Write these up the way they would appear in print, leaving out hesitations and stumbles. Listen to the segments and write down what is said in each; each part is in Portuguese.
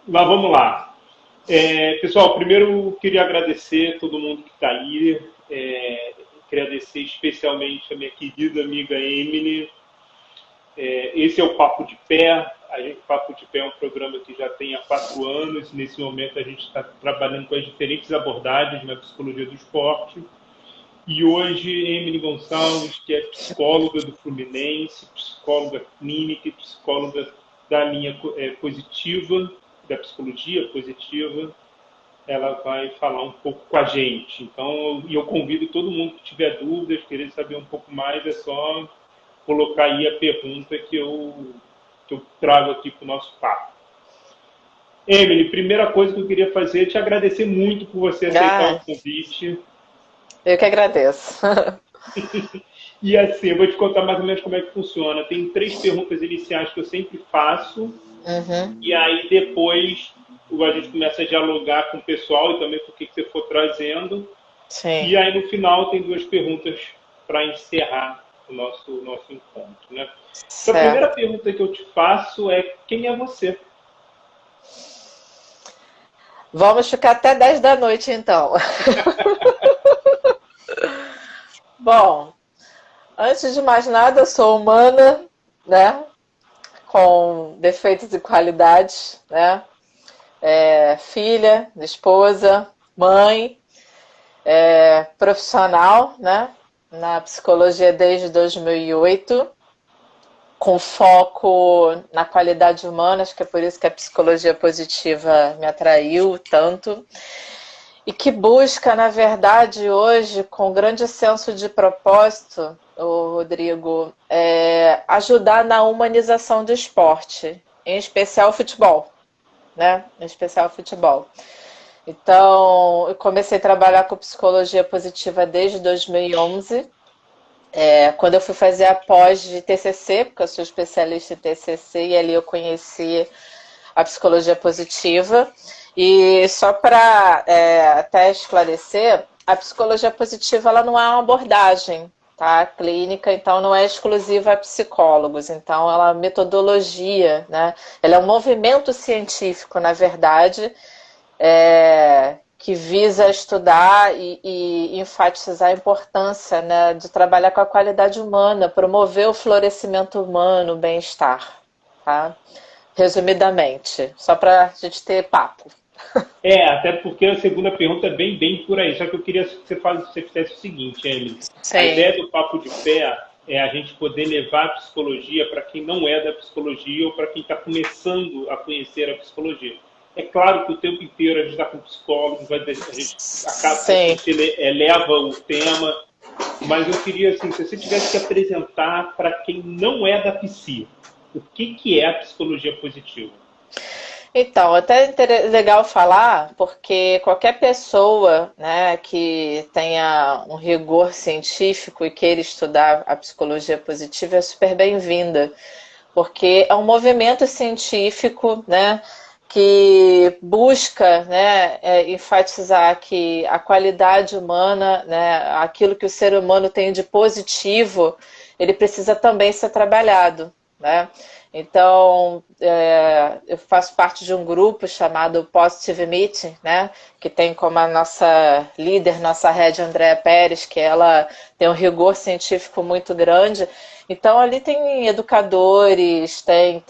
Mas vamos lá. Pessoal, primeiro eu queria agradecer a todo mundo que está aí. Agradecer especialmente a minha querida amiga Emily. Esse é o Papo de Pé. O Papo de Pé é um programa que já tem há 4 anos. Nesse momento a gente está trabalhando com as diferentes abordagens na psicologia do esporte. E hoje, Emily Gonçalves, que é psicóloga do Fluminense, psicóloga clínica e psicóloga da linha positiva, da psicologia positiva, ela vai falar um pouco com a gente. Então, eu convido todo mundo que tiver dúvidas, querer saber um pouco mais, é só colocar aí a pergunta que eu trago aqui para o nosso papo. Emily, primeira coisa que eu queria fazer é te agradecer muito por você aceitar o Ah, convite. eu que agradeço. E assim, eu vou te contar mais ou menos como é que funciona. Tem 3 perguntas iniciais que eu sempre faço, Uhum, e aí depois a gente começa a dialogar com o pessoal e também com o que você for trazendo. E sim, aí no final tem 2 perguntas para encerrar o nosso encontro. Né? Então a primeira certo. pergunta que eu te faço é quem é você? Vamos ficar até 10 da noite, então. Bom, antes de mais nada, eu sou humana, né? Com defeitos e qualidades, né? Filha, esposa, mãe, profissional, né? Na psicologia desde 2008, com foco na qualidade humana, acho que é por isso que a psicologia positiva me atraiu tanto. E que busca, na verdade, hoje, com grande senso de propósito, o Rodrigo, ajudar na humanização do esporte, em especial o futebol, né? Em especial o futebol. Então, eu comecei a trabalhar com psicologia positiva desde 2011, quando eu fui fazer a pós de TCC, porque eu sou especialista em TCC, e ali eu conheci a psicologia positiva. E só para até esclarecer, a psicologia positiva ela não é uma abordagem, tá? Clínica, então não é exclusiva a psicólogos. Então ela é uma metodologia, né? Ela é um movimento científico, na verdade, que visa estudar e enfatizar a importância, né, de trabalhar com a qualidade humana, promover o florescimento humano, o bem-estar, tá? Resumidamente, só para a gente ter papo. Até porque a segunda pergunta é bem por aí. Só que eu queria que você fizesse o seguinte, Emily. A Sim, ideia do papo de pé é a gente poder levar a psicologia para quem não é da psicologia ou para quem está começando a conhecer a psicologia. É claro que o tempo inteiro a gente está com psicólogos, a sim. gente eleva o tema, mas eu queria, assim, se você tivesse que apresentar para quem não é da psi, o que é a psicologia positiva? Então, até legal falar, porque qualquer pessoa, né, que tenha um rigor científico e queira estudar a psicologia positiva é super bem-vinda, porque é um movimento científico, né, que busca, né, enfatizar que a qualidade humana, né, aquilo que o ser humano tem de positivo, ele precisa também ser trabalhado, né? Então, eu faço parte de um grupo chamado Positive Meeting, né? Que tem como a nossa líder, nossa head Andréa Pérez, que ela tem um rigor científico muito grande. Então, ali tem educadores, tem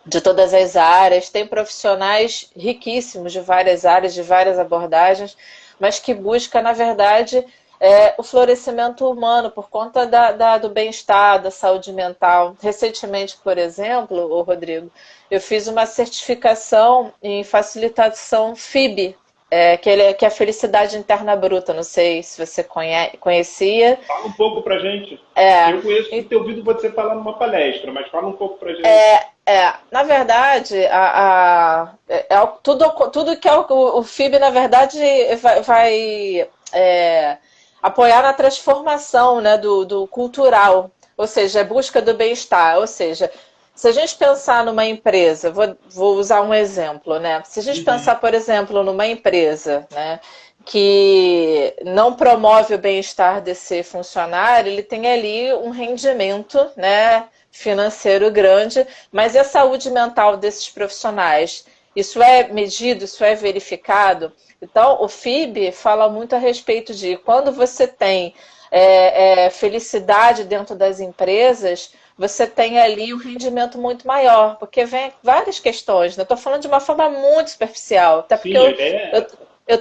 de todas as áreas, tem profissionais riquíssimos de várias áreas, de várias abordagens, mas que busca, na verdade, o florescimento humano por conta do bem-estar, da saúde mental. Recentemente, por exemplo, o Rodrigo, eu fiz uma certificação em facilitação FIB, que é a felicidade interna bruta. Não sei se você conhecia. Fala um pouco pra gente. É, Eu conheço por ter ouvido você falar numa palestra, mas fala um pouco pra gente. Na verdade, tudo que é o FIB, na verdade, vai apoiar na transformação, né, do cultural, ou seja, a busca do bem-estar. Ou seja, se a gente pensar numa empresa, vou usar um exemplo, né? Se a gente Uhum. pensar, por exemplo, numa empresa, né, que não promove o bem-estar desse funcionário, ele tem ali um rendimento, né, financeiro grande, mas e a saúde mental desses profissionais? Isso é medido, isso é verificado? Então, o FIB fala muito a respeito de quando você tem felicidade dentro das empresas, você tem ali um rendimento muito maior, porque vem várias questões, né? Estou falando de uma forma muito superficial, até porque Sim, eu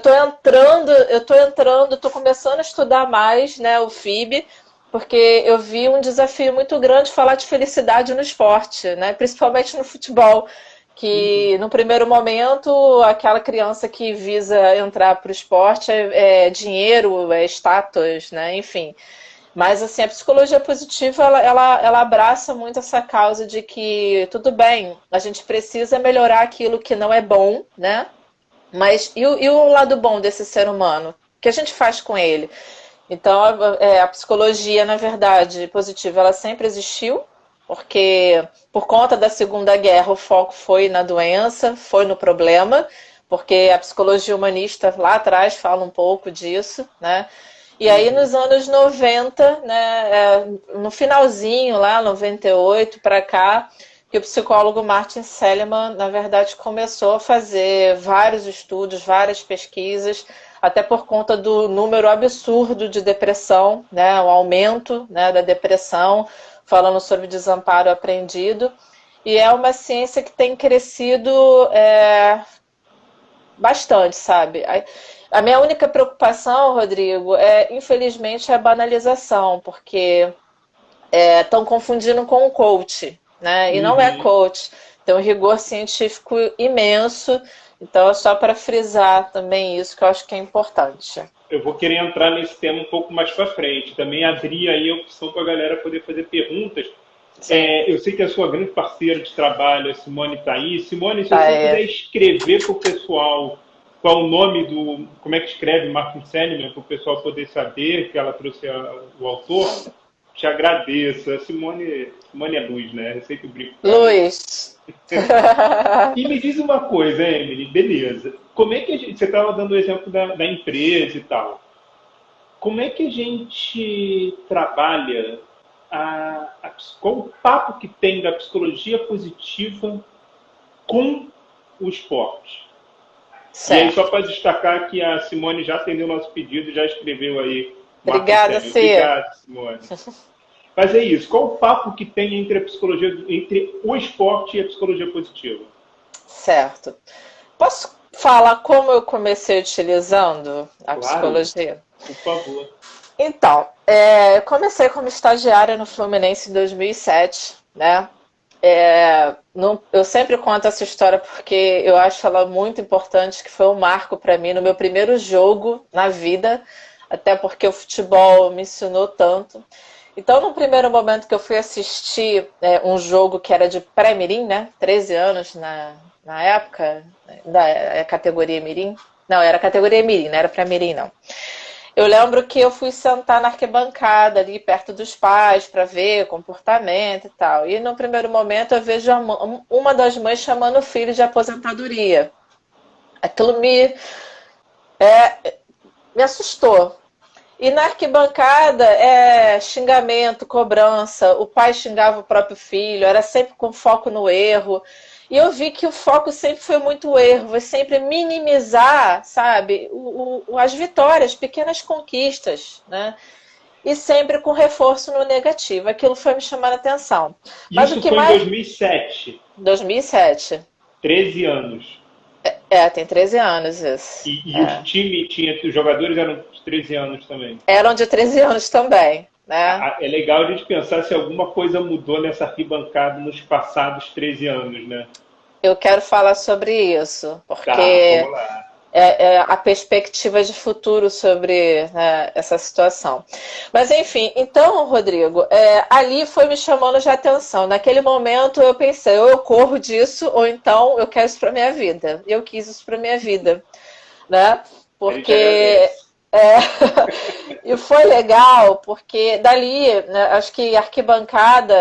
estou começando a estudar mais, né, o FIB, porque eu vi um desafio muito grande falar de felicidade no esporte, né, principalmente no futebol, que no primeiro momento aquela criança que visa entrar para o esporte é dinheiro, é status, né, enfim. Mas assim, a psicologia positiva ela abraça muito essa causa de que tudo bem, a gente precisa melhorar aquilo que não é bom, né? Mas e o lado bom desse ser humano? O que a gente faz com ele? Então, a psicologia, na verdade, positiva, ela sempre existiu, porque por conta da Segunda Guerra o foco foi na doença, foi no problema, porque a psicologia humanista lá atrás fala um pouco disso, né? E aí nos anos 90, né, no finalzinho lá, 98 para cá, que o psicólogo Martin Seligman, na verdade, começou a fazer vários estudos, várias pesquisas, até por conta do número absurdo de depressão, né, o aumento, né, da depressão, falando sobre desamparo aprendido. E é uma ciência que tem crescido bastante, sabe? A minha única preocupação, Rodrigo, infelizmente, a banalização, porque estão confundindo com o coach, né? E não é coach, tem um rigor científico imenso, então é só para frisar também isso que eu acho que é importante. Eu vou querer entrar nesse tema um pouco mais para frente, também abrir aí a opção para a galera poder fazer perguntas. Eu sei que a sua grande parceira de trabalho, a Simone, está aí. Simone, se você puder escrever para o pessoal qual o nome como é que escreve Martin Seligman, para o pessoal poder saber que ela trouxe o autor, te agradeço. A Simone é luz, né? Eu sei que o brinco. Luz. E me diz uma coisa, Emily, beleza. Como é que você estava dando o exemplo da empresa e tal. Como é que a gente trabalha qual o papo que tem da psicologia positiva com o esporte? Certo. E aí, só para destacar que a Simone já atendeu o nosso pedido e já escreveu aí. Obrigada, Cia. Obrigado, Simone. Mas é isso. Qual o papo que tem entre o esporte e a psicologia positiva? Certo. Posso falar como eu comecei utilizando a psicologia? Por favor. Então, eu comecei como estagiária no Fluminense em 2007, né? Eu sempre conto essa história porque eu acho ela muito importante, que foi um marco para mim no meu primeiro jogo na vida, até porque o futebol me ensinou tanto. Então, no primeiro momento que eu fui assistir um jogo que era de pré-mirim, né? 13 anos na época, da categoria mirim. Não, era categoria mirim, não era pré-mirim, não. Eu lembro que eu fui sentar na arquibancada ali perto dos pais para ver comportamento e tal. E no primeiro momento eu vejo uma das mães chamando o filho de aposentadoria. Aquilo me assustou. E na arquibancada xingamento, cobrança, o pai xingava o próprio filho, era sempre com foco no erro. E eu vi que o foco sempre foi muito o erro, foi sempre minimizar, sabe, as vitórias, pequenas conquistas, né? E sempre com reforço no negativo. Aquilo foi me chamando a atenção. Mas isso foi em 2007? 2007. 13 anos. Tem 13 anos isso. E o time os jogadores eram de 13 anos também? Eram de 13 anos também. Né? É legal a gente pensar se alguma coisa mudou nessa arquibancada nos passados 13 anos, né? Eu quero falar sobre isso, porque vamos lá. A perspectiva de futuro sobre, né, essa situação. Mas, enfim, então, Rodrigo, ali foi me chamando de atenção. Naquele momento eu pensei, ou eu corro disso, ou então eu quero isso para minha vida. E eu quis isso para minha vida, né? Porque... e foi legal, porque dali, né, acho que a arquibancada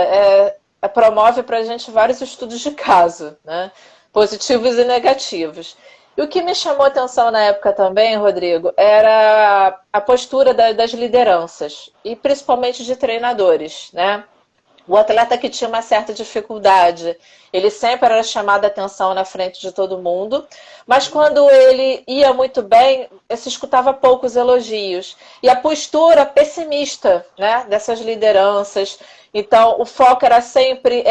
promove para a gente vários estudos de caso, né, positivos e negativos. E o que me chamou a atenção na época também, Rodrigo, era a postura das lideranças, e principalmente de treinadores, né? O atleta que tinha uma certa dificuldade, ele sempre era chamado a atenção na frente de todo mundo, mas quando ele ia muito bem, se escutava poucos elogios. E a postura pessimista, né, dessas lideranças. Então, o foco era sempre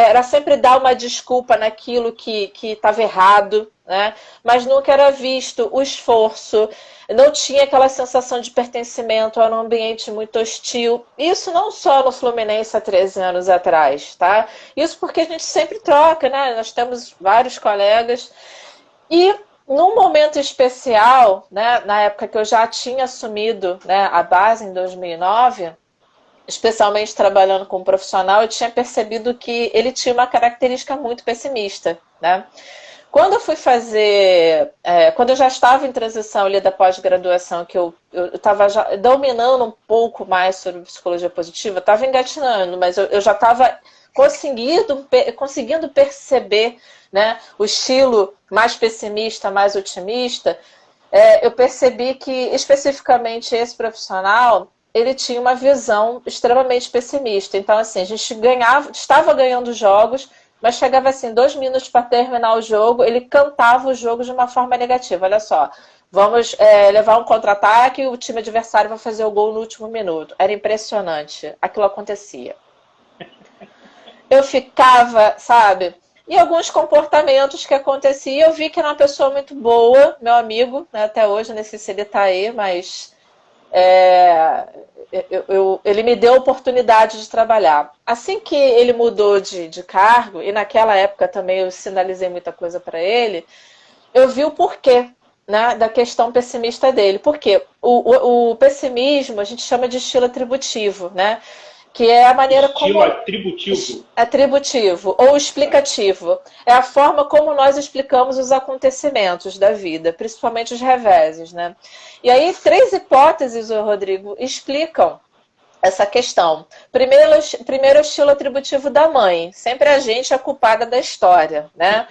dar uma desculpa naquilo que estava errado, né? Mas nunca era visto o esforço, não tinha aquela sensação de pertencimento, era um ambiente muito hostil. Isso não só no Fluminense há 13 anos atrás, tá? Isso porque a gente sempre troca, né? Nós temos vários colegas. E num momento especial, né, na época que eu já tinha assumido, né, a base em 2009, especialmente trabalhando com um profissional, eu tinha percebido que ele tinha uma característica muito pessimista, né? Quando eu fui fazer, quando eu já estava em transição ali da pós-graduação, que eu estava já dominando um pouco mais sobre psicologia positiva, estava engatinhando, mas eu já estava conseguindo perceber, né, o estilo mais pessimista, mais otimista. Eu percebi que, especificamente, esse profissional, ele tinha uma visão extremamente pessimista. Então, assim, a gente estava ganhando jogos, mas chegava assim, 2 minutos para terminar o jogo, ele cantava o jogo de uma forma negativa. Olha só, vamos levar um contra-ataque e o time adversário vai fazer o gol no último minuto. Era impressionante. Aquilo acontecia. Eu ficava, sabe? E alguns comportamentos que aconteciam, eu vi que era uma pessoa muito boa, meu amigo, né, até hoje, não sei se ele está aí, mas ele me deu a oportunidade de trabalhar. Assim que ele mudou de cargo, e naquela época também eu sinalizei muita coisa para ele, eu vi o porquê, né, da questão pessimista dele. Porque o pessimismo a gente chama de estilo atributivo, né? Que é a maneira estilo como... atributivo. Atributivo ou explicativo. É a forma como nós explicamos os acontecimentos da vida, principalmente os reveses, né? E aí, 3 hipóteses, Rodrigo, explicam essa questão. Primeiro, o estilo atributivo da mãe. Sempre a gente é a culpada da história, né?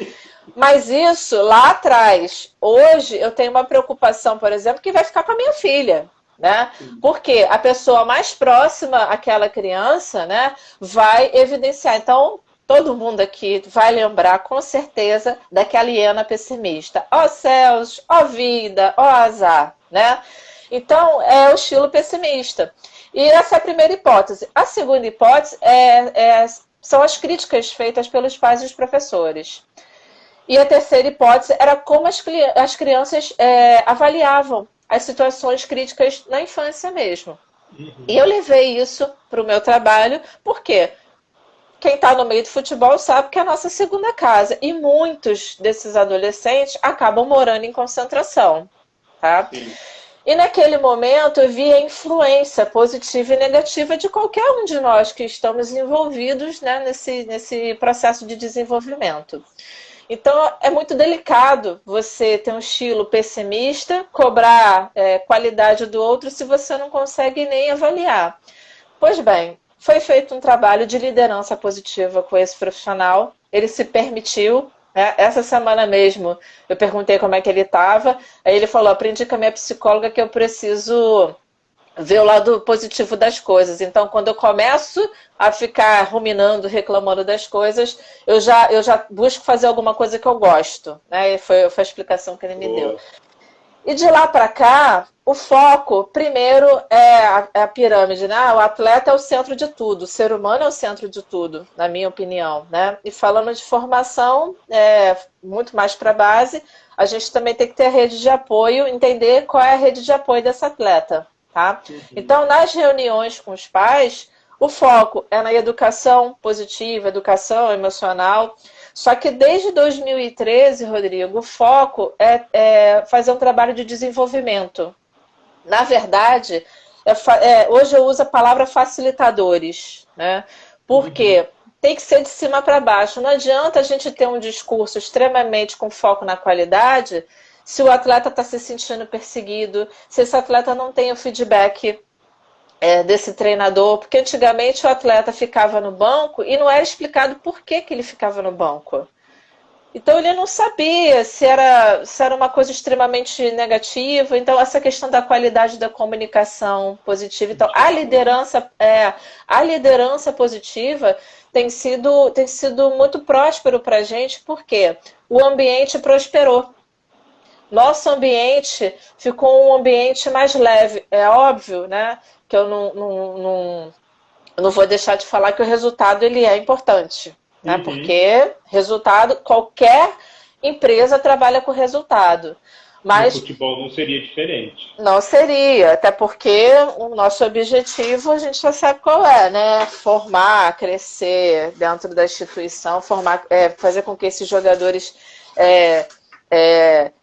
Mas isso lá atrás. Hoje, eu tenho uma preocupação, por exemplo, que vai ficar com a minha filha. Né? Porque a pessoa mais próxima àquela criança, né, vai evidenciar. Então, todo mundo aqui vai lembrar com certeza daquela hiena pessimista. Ó céus, ó vida, ó azar, né? Então, é o estilo pessimista. E essa é a primeira hipótese. A segunda hipótese são as críticas feitas pelos pais e os professores. E a terceira hipótese era como as crianças avaliavam as situações críticas na infância mesmo. Uhum. E eu levei isso para o meu trabalho, porque quem está no meio do futebol sabe que é a nossa segunda casa. E muitos desses adolescentes acabam morando em concentração. Tá? E naquele momento eu vi a influência positiva e negativa de qualquer um de nós que estamos envolvidos, né, nesse processo de desenvolvimento. Então, é muito delicado você ter um estilo pessimista, cobrar qualidade do outro se você não consegue nem avaliar. Pois bem, foi feito um trabalho de liderança positiva com esse profissional. Ele se permitiu, né? Essa semana mesmo eu perguntei como é que ele estava. Aí ele falou, aprendi com a minha psicóloga que eu preciso ver o lado positivo das coisas. Então, quando eu começo a ficar ruminando, reclamando das coisas, eu já busco fazer alguma coisa que eu gosto. Né? Foi a explicação que ele me deu. E de lá para cá, o foco, primeiro, é a pirâmide. Né? O atleta é o centro de tudo, o ser humano é o centro de tudo, na minha opinião. Né? E falando de formação, muito mais para a base, a gente também tem que ter rede de apoio, entender qual é a rede de apoio dessa atleta. Tá? Uhum. Então, nas reuniões com os pais, o foco é na educação positiva, educação emocional. Só que desde 2013, Rodrigo, o foco é fazer um trabalho de desenvolvimento. Na verdade, hoje eu uso a palavra facilitadores, né? Porque tem que ser de cima para baixo. Não adianta a gente ter um discurso extremamente com foco na qualidade se o atleta está se sentindo perseguido, se esse atleta não tem o feedback desse treinador, porque antigamente o atleta ficava no banco e não era explicado por que ele ficava no banco. Então ele não sabia se era uma coisa extremamente negativa. Então essa questão da qualidade da comunicação positiva, então a liderança positiva tem sido muito próspero para a gente, porque o ambiente prosperou. Nosso ambiente ficou um ambiente mais leve. É óbvio, né, que eu não vou deixar de falar que o resultado ele é importante. Né? Porque resultado, qualquer empresa trabalha com resultado. Mas no futebol não seria diferente. Não seria, até porque o nosso objetivo a gente já sabe qual é, né? Formar, crescer dentro da instituição, fazer com que esses jogadores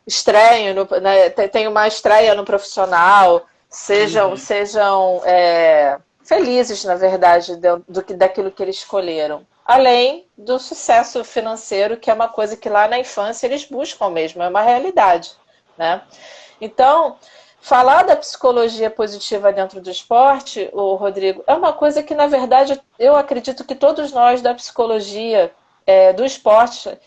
estreiem, tenham uma estreia no profissional, sejam felizes, na verdade, daquilo que eles escolheram. Além do sucesso financeiro, que é uma coisa que lá na infância eles buscam mesmo, é uma realidade, né? Então, falar da psicologia positiva dentro do esporte, Rodrigo, é uma coisa que, na verdade, eu acredito que todos nós da psicologia do esporte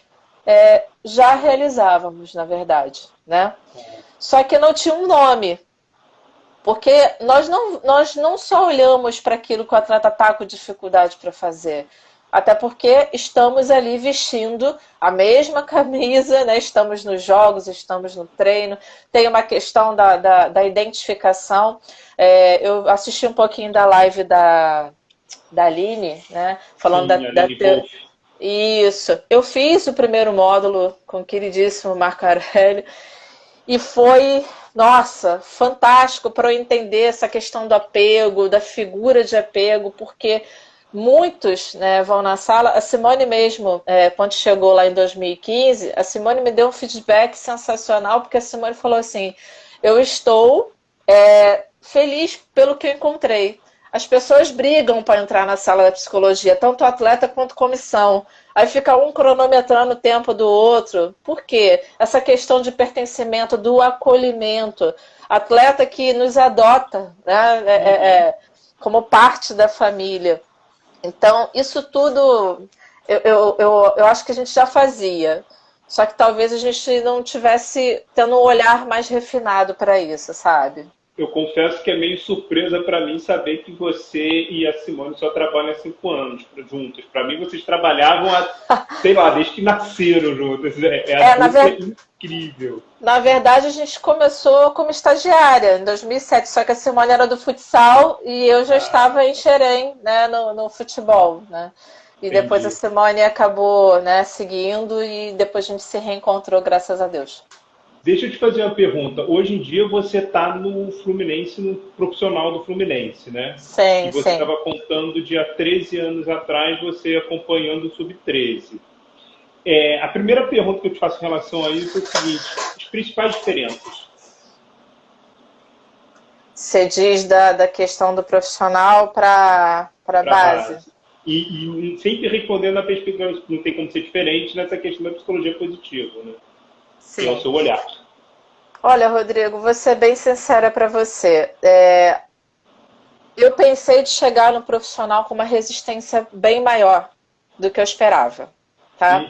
já realizávamos, na verdade, né? Só que não tinha um nome. Porque nós não só olhamos para aquilo que o atleta está com dificuldade para fazer, até porque estamos ali vestindo a mesma camisa, né? Estamos nos jogos, estamos no treino, tem uma questão da identificação. Eu assisti um pouquinho da live da Aline, né? Falando Isso. Eu fiz o primeiro módulo com o queridíssimo Marco Aurélio e foi, nossa, fantástico para eu entender essa questão do apego, da figura de apego, porque muitos, né, vão na sala. A Simone mesmo, quando chegou lá em 2015, a Simone me deu um feedback sensacional, porque a Simone falou assim, eu estou feliz pelo que eu encontrei. As pessoas brigam para entrar na sala da psicologia, tanto atleta quanto comissão. Aí fica um cronometrando o tempo do outro. Por quê? Essa questão de pertencimento, do acolhimento. Atleta que nos adota, né, como parte da família. Então, isso tudo eu acho que a gente já fazia. Só que talvez a gente não tivesse tendo um olhar mais refinado para isso, sabe? Eu confesso que é meio surpresa para mim saber que você e a Simone só trabalham há 5 anos juntas. Para mim, vocês trabalhavam, sei lá, desde que nasceram juntas. Incrível. Na verdade, a gente começou como estagiária em 2007, só que a Simone era do futsal e eu já estava em Xerém, né, no futebol, né? E Entendi. Depois a Simone acabou, né, seguindo e depois a gente se reencontrou, graças a Deus. Deixa eu te fazer uma pergunta. Hoje em dia você está no Fluminense, no profissional do Fluminense, né? Sim, e você estava contando de há 13 anos atrás, você acompanhando o Sub-13. A primeira pergunta que eu te faço em relação a isso é o seguinte, as principais diferenças. Você diz da questão do profissional para a base. E sempre respondendo a perspectiva, não tem como ser diferente nessa questão da psicologia positiva, né? Sim. Que é o seu olhar. Olha, Rodrigo, vou ser bem sincera para você. Eu pensei de chegar no profissional com uma resistência bem maior do que eu esperava, tá?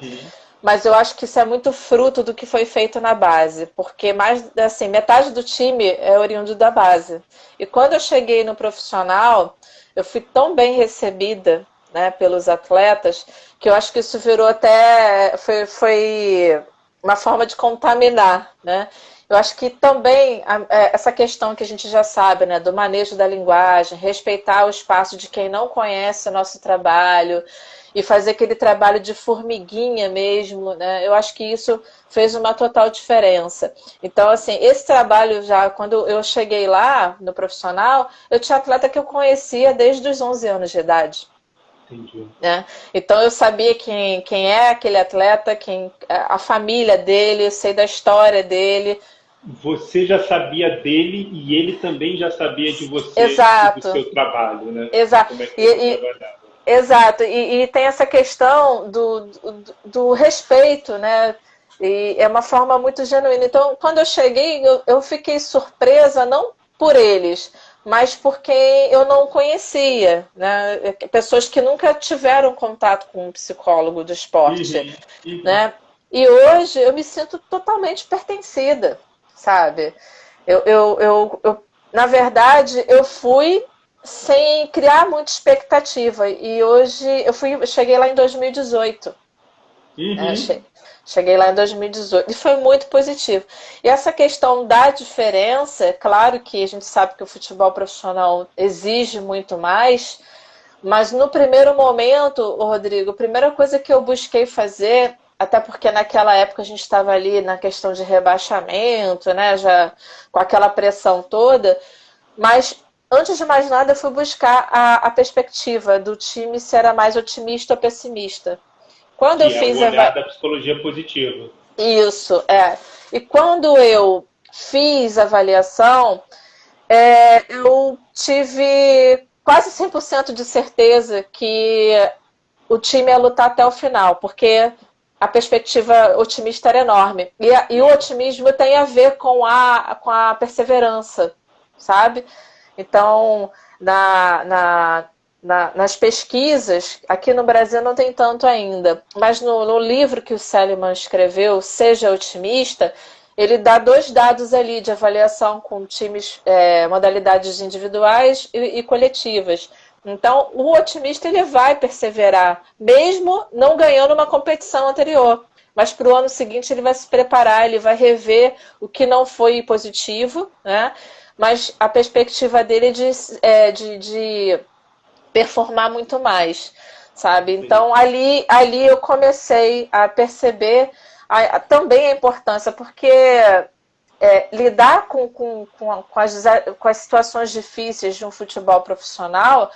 Mas eu acho que isso é muito fruto do que foi feito na base, porque metade do time é oriundo da base. E quando eu cheguei no profissional, eu fui tão bem recebida, né, pelos atletas, que eu acho que isso virou até... Foi uma forma de contaminar, né? Eu acho que também essa questão que a gente já sabe, né, do manejo da linguagem, respeitar o espaço de quem não conhece o nosso trabalho e fazer aquele trabalho de formiguinha mesmo, né? Eu acho que isso fez uma total diferença. Então, assim, esse trabalho já, quando eu cheguei lá no profissional, eu tinha atleta que eu conhecia desde os 11 anos de idade. Entendi. Né? Então eu sabia quem é aquele atleta, a família dele, eu sei da história dele. Você já sabia dele e ele também já sabia de você. Exato. E do seu trabalho, né? Exato. Como é que exato. E tem essa questão do respeito, né? E é uma forma muito genuína. Então, quando eu cheguei, eu fiquei surpresa, não por eles, mas porque eu não conhecia, né? Pessoas que nunca tiveram contato com um psicólogo do esporte, né? E hoje eu me sinto totalmente pertencida, sabe? Na verdade, eu fui sem criar muita expectativa. E hoje eu cheguei lá em 2018. Né? Uhum. Cheguei lá em 2018 e foi muito positivo. E essa questão da diferença, é claro que a gente sabe que o futebol profissional exige muito mais, mas no primeiro momento, Rodrigo, a primeira coisa que eu busquei fazer, até porque naquela época a gente estava ali na questão de rebaixamento, né, já com aquela pressão toda, mas antes de mais nada eu fui buscar a perspectiva do time se era mais otimista ou pessimista. Quando eu Que é o fiz olhar da psicologia positiva. isso, é. E quando eu fiz a avaliação, eu tive quase 100% de certeza que o time ia lutar até o final, porque a perspectiva otimista era enorme. E o otimismo tem a ver com a perseverança, sabe? Então, nas pesquisas, aqui no Brasil não tem tanto ainda, mas no livro que o Seligman escreveu, Seja Otimista, ele dá 2 dados ali de avaliação com times, modalidades individuais e coletivas. Então, o otimista ele vai perseverar, mesmo não ganhando uma competição anterior. Mas para o ano seguinte ele vai se preparar, ele vai rever o que não foi positivo, né? Mas a perspectiva dele é de performar muito mais, sabe? Então, ali eu comecei a perceber também a importância, porque lidar com as situações difíceis de um futebol profissional,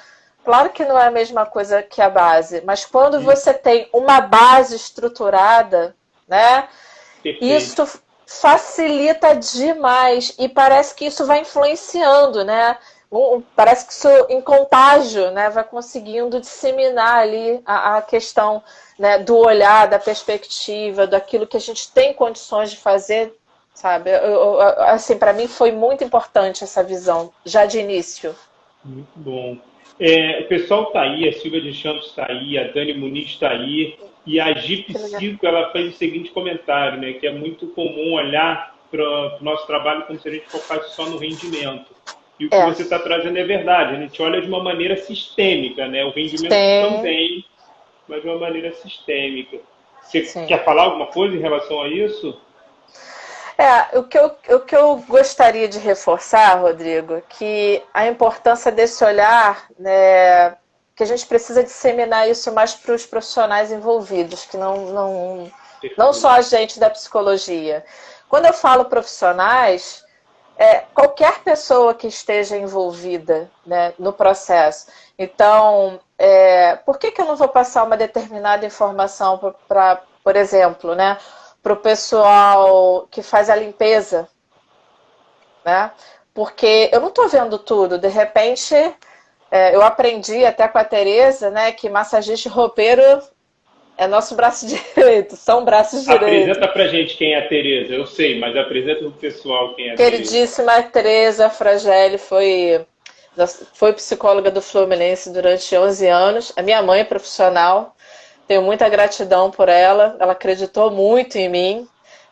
claro que não é a mesma coisa que a base, mas quando você tem uma base estruturada, né, Perfeito. isso facilita demais e parece que isso vai influenciando, né? Parece que isso em contágio, né, vai conseguindo disseminar ali a questão, né, do olhar, da perspectiva, daquilo que a gente tem condições de fazer, sabe? Assim, para mim foi muito importante essa visão já de início. Muito bom. O pessoal está aí, a Silvia de Santos está aí, a Dani Muniz está aí, e a Gi Que legal. Psico, ela fez o seguinte comentário, né, que é muito comum olhar para o nosso trabalho como se a gente focasse só no rendimento. E o que É, você está trazendo é verdade, a gente olha de uma maneira sistêmica, né, o rendimento tem, também, mas de uma maneira sistêmica. Você sim. quer falar alguma coisa em relação a isso? O que eu gostaria de reforçar, Rodrigo, que a importância desse olhar, né, que a gente precisa disseminar isso mais para os profissionais envolvidos, que não só Perfeito. a gente da psicologia. Quando eu falo profissionais, qualquer pessoa que esteja envolvida, né, no processo. Então, por que eu não vou passar uma determinada informação para, por exemplo, né, para o pessoal que faz a limpeza, né? Porque eu não estou vendo tudo. De repente, eu aprendi até com a Tereza, né, que massagista e roupeiro é nosso braço direito, são braços direitos. Apresenta pra gente quem é a Tereza, eu sei, mas apresenta pro pessoal quem é a Tereza. Queridíssima Tereza Fragelli foi psicóloga do Fluminense durante 11 anos. A minha mãe é profissional, tenho muita gratidão por ela, ela acreditou muito em mim.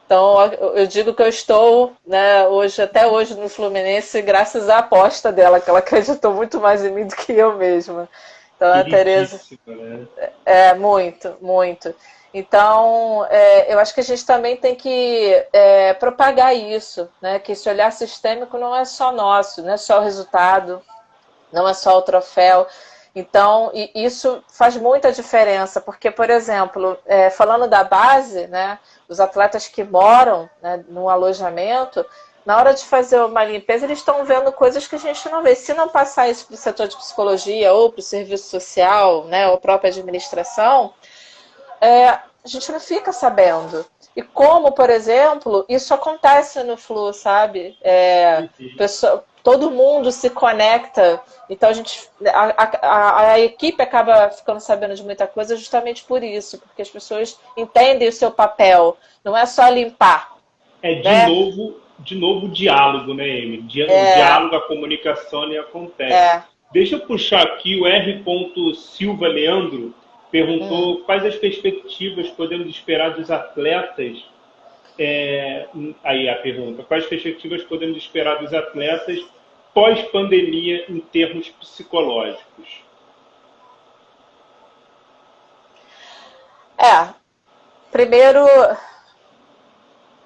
Então, eu digo que eu estou, né, até hoje no Fluminense graças à aposta dela, que ela acreditou muito mais em mim do que eu mesma. Então, a Tereza Queridíssima, né? muito, muito. Então, eu acho que a gente também tem que propagar isso, né? Que esse olhar sistêmico não é só nosso, não é só o resultado, não é só o troféu. Então, isso faz muita diferença, porque, por exemplo, falando da base, né, os atletas que moram, né, no alojamento, na hora de fazer uma limpeza, eles estão vendo coisas que a gente não vê. Se não passar isso para o setor de psicologia ou para o serviço social, né, ou a própria administração, a gente não fica sabendo. E como, por exemplo, isso acontece no Flu, sabe? Todo mundo se conecta, então a equipe acaba ficando sabendo de muita coisa justamente por isso, porque as pessoas entendem o seu papel, não é só limpar, É né? de novo o diálogo, né, Emily? O É, diálogo, a comunicação, né, acontece. é, Deixa eu puxar aqui o R. Silva Leandro. perguntou quais as perspectivas podemos esperar dos atletas. Aí a pergunta: quais perspectivas podemos esperar dos atletas pós-pandemia em termos psicológicos?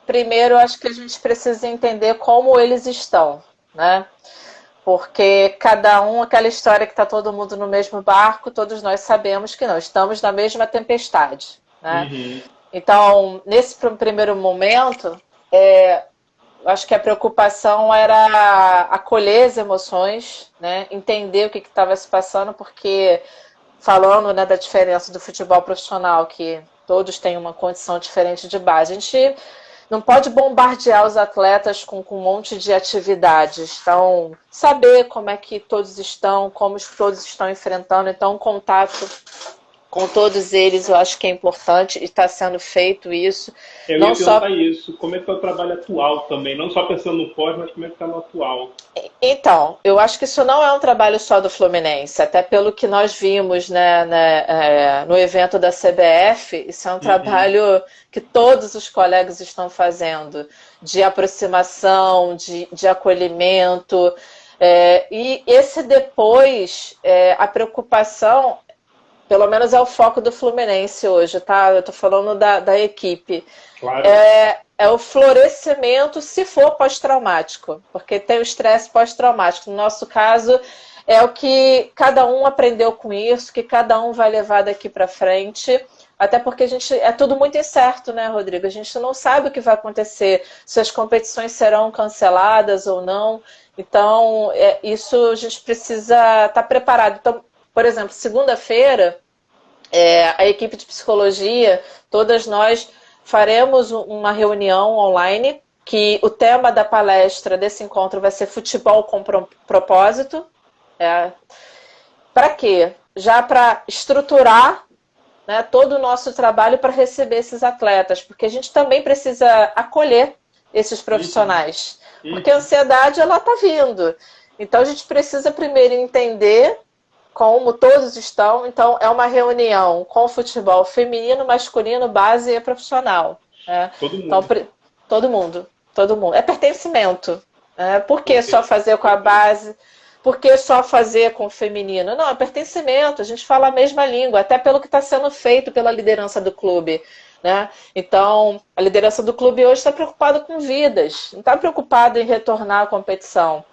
Primeiro, acho que a gente precisa entender como eles estão, né? Porque cada um, aquela história que está todo mundo no mesmo barco, todos nós sabemos que não, estamos na mesma tempestade, né? Uhum. Então, nesse primeiro momento, acho que a preocupação era acolher as emoções, né? Entender o que estava se passando, porque falando, né, da diferença do futebol profissional, que todos têm uma condição diferente de base, a gente não pode bombardear os atletas com um monte de atividades. Então, saber como é que todos estão, como todos estão enfrentando. Então, contato com todos eles, eu acho que é importante e está sendo feito isso. Eu ia perguntar isso, como é que é o trabalho atual também, não só pensando no pós, mas como é que está no atual. Então, eu acho que isso não é um trabalho só do Fluminense, até pelo que nós vimos, né, no evento da CBF, isso é um trabalho que todos os colegas estão fazendo, de aproximação, de acolhimento, e esse depois, a preocupação, pelo menos é o foco do Fluminense hoje, tá? Eu estou falando da equipe. Claro. É o florescimento se for pós-traumático, porque tem o estresse pós-traumático. No nosso caso, é o que cada um aprendeu com isso, que cada um vai levar daqui para frente. Até porque é tudo muito incerto, né, Rodrigo? A gente não sabe o que vai acontecer, se as competições serão canceladas ou não. Então, isso a gente precisa estar preparado. Então, por exemplo, segunda-feira, a equipe de psicologia, todas nós faremos uma reunião online, que o tema da palestra desse encontro vai ser futebol com propósito. Para quê? Já para estruturar, né, todo o nosso trabalho para receber esses atletas, porque a gente também precisa acolher esses profissionais, porque a ansiedade ela está vindo. Então a gente precisa primeiro entender como todos estão. Então, é uma reunião com futebol feminino, masculino, base e profissional. Todo mundo. Então, todo mundo. É pertencimento. Por que só fazer com a base? Por que só fazer com o feminino? Não, é pertencimento. A gente fala a mesma língua, até pelo que está sendo feito pela liderança do clube. Né? Então, a liderança do clube hoje está preocupada com vidas, não está preocupada em retornar à competição.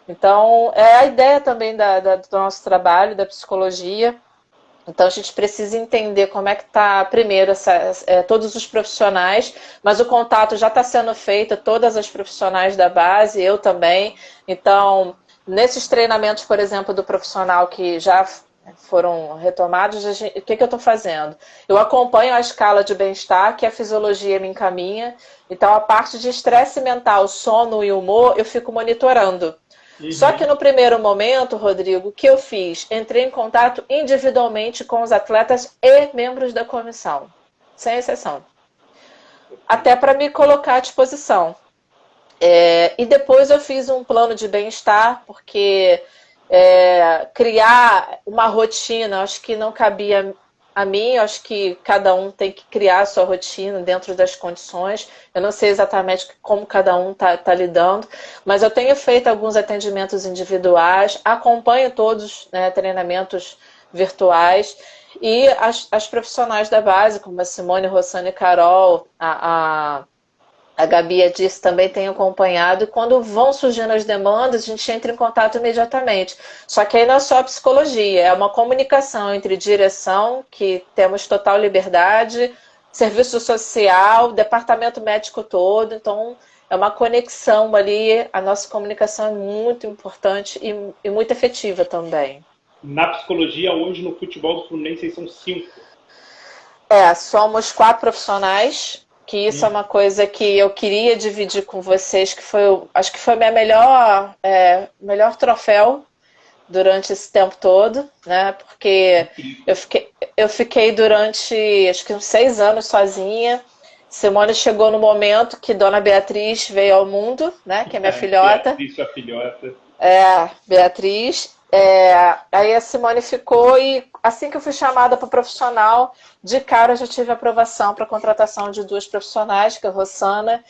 Então, é a ideia também do nosso trabalho, da psicologia. Então, a gente precisa entender como é que está, primeiro, todos os profissionais, mas o contato já está sendo feito, todas as profissionais da base, eu também. Então, nesses treinamentos, por exemplo, do profissional que já foram retomados, o que eu estou fazendo? Eu acompanho a escala de bem-estar, que a fisiologia me encaminha. Então, a parte de estresse mental, sono e humor, eu fico monitorando. Só que no primeiro momento, Rodrigo, o que eu fiz? Entrei em contato individualmente com os atletas e membros da comissão, sem exceção. Até para me colocar à disposição. E depois eu fiz um plano de bem-estar, porque criar uma rotina, acho que não cabia a mim, acho que cada um tem que criar a sua rotina dentro das condições. Eu não sei exatamente como cada um está lidando, mas eu tenho feito alguns atendimentos individuais, acompanho todos, né, treinamentos virtuais, e as profissionais da base, como a Simone, Rossana e Carol, a Gabi disse, também tem acompanhado, e quando vão surgindo as demandas, a gente entra em contato imediatamente. Só que aí não é só a psicologia, é uma comunicação entre direção, que temos total liberdade, serviço social, departamento médico todo, então é uma conexão ali, a nossa comunicação é muito importante e muito efetiva também. Na psicologia, hoje no futebol do Fluminense, são 5. Somos 4 profissionais, que isso é uma coisa que eu queria dividir com vocês, que acho que foi meu melhor troféu durante esse tempo todo, né? Porque eu fiquei durante, acho que uns 6 anos sozinha. Simone chegou no momento que Dona Beatriz veio ao mundo, né? Que é minha filhota. Beatriz, sua filhota. Beatriz. Aí a Simone ficou e assim que eu fui chamada para profissional, de cara eu já tive aprovação para a contratação de 2 profissionais, que é a Rossana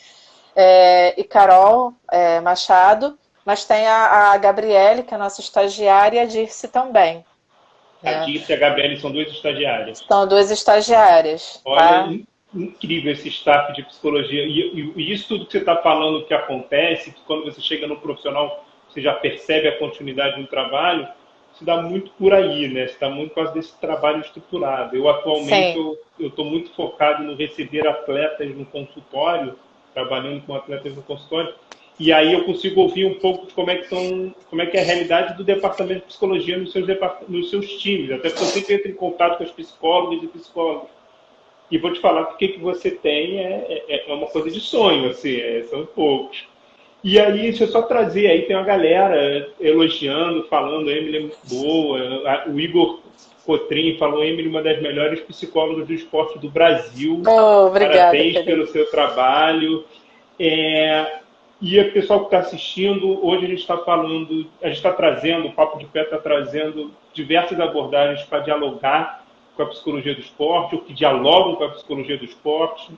e Carol Machado, mas tem a Gabriele, que é a nossa estagiária, e a Dirce também. A Dirce e a Gabriele são 2 estagiárias. São 2 estagiárias. Olha, Tá? incrível esse staff de psicologia. E isso tudo que você está falando que acontece, que quando você chega no profissional, você já percebe a continuidade do trabalho, se dá muito por aí, né? Se dá muito por causa desse trabalho estruturado. Eu, atualmente, eu estou muito focado no receber atletas no consultório, trabalhando com atletas no consultório, e aí eu consigo ouvir um pouco de como é que é a realidade do departamento de psicologia nos seus times, até porque eu sempre entro em contato com as psicólogas e psicólogos. E vou te falar que o que você tem é uma coisa de sonho, assim, são poucos. E aí, deixa eu só trazer, aí tem uma galera elogiando, falando, a Emily é muito boa, o Igor Cotrim falou, a Emily é uma das melhores psicólogas do esporte do Brasil, Obrigada, parabéns pelo seu trabalho. E o pessoal que está assistindo, hoje a gente está falando, a gente está trazendo, o Papo de Pé está trazendo diversas abordagens para dialogar com a psicologia do esporte, ou que dialogam com a psicologia do esporte.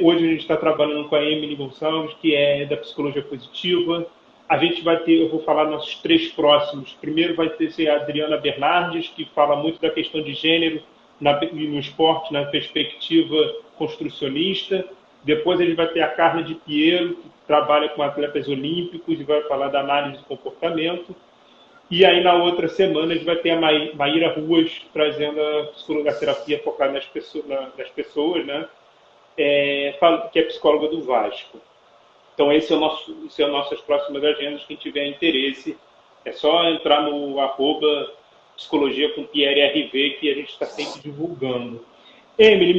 Hoje a gente está trabalhando com a Emily Gonçalves, que é da psicologia positiva. A gente vai ter, eu vou falar nossos 3 próximos. Primeiro vai ser a Adriana Bernardes, que fala muito da questão de gênero no esporte, na perspectiva construcionista. Depois a gente vai ter a Carla de Piero, que trabalha com atletas olímpicos e vai falar da análise do comportamento. E aí, na outra semana, a gente vai ter a Maíra Ruas trazendo a psicologia focada nas pessoas, né? Que é psicóloga do Vasco. Então, esse é o nossas próximas agendas. Quem tiver interesse, é só entrar no @psicologia com Pierre RV, que a gente está sempre divulgando. Emily,